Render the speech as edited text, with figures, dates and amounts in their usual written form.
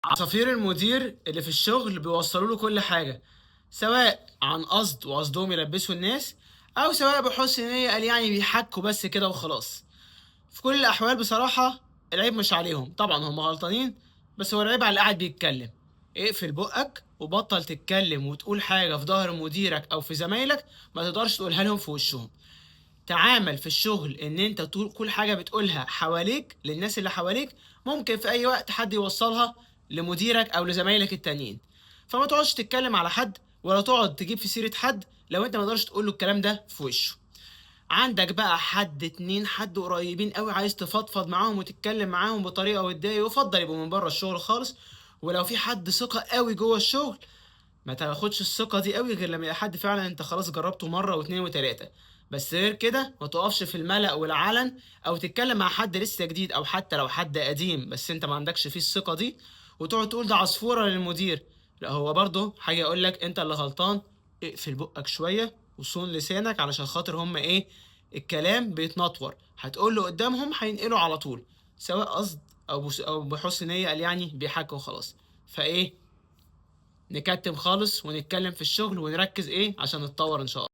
عصافير المدير اللي في الشغل بيوصلوا له كل حاجة، سواء عن قصد وقصدهم يلبسوا الناس، أو سواء بحسن نية قال يعني بيحكوا بس كده وخلاص. في كل الأحوال بصراحة العيب مش عليهم، طبعا هم غلطانين، بس هو العيب على اللي قاعد بيتكلم. اقفل بقك وبطل تتكلم وتقول حاجة في ظهر مديرك أو في زمايلك ما تقدرش تقولها لهم في وشهم. تعامل في الشغل ان انت طول كل حاجة بتقولها حواليك للناس اللي حواليك ممكن في اي وقت حد يوصلها لمديرك او لزمايلك التانيين. فما تقعدش تتكلم على حد ولا تقعد تجيب في سيرة حد لو انت ما تقدرش تقول له الكلام ده في وشه. عندك بقى حد اتنين حد قريبين قوي عايز تفضفض معاهم وتتكلم معاهم بطريقة ودية، يفضل يبقوا من بره الشغل خالص. ولو في حد ثقة قوي جوه الشغل، ما تاخدش الثقة دي قوي غير لما يبقى حد فعلا انت خلاص جربته مرة واتنين وتلاتة. بس غير كده ما تقفش في الملأ والعلن او تتكلم مع حد لسه جديد او حتى لو حد قديم بس انت ما عندكش فيه الثقة دي وتقعد تقول ده عصفورة للمدير. لا، هو برضه حاجة يقول لك انت اللي غلطان. اقفل بقك شوية وصون لسانك علشان خاطر هم ايه، الكلام بيتنطور، هتقول له قدامهم هينقلوا على طول، سواء قصد او بحسن نية قال يعني بيحكوا خلاص. فايه، نكتم خالص ونتكلم في الشغل ونركز ايه عشان نتطور ان شاء الله.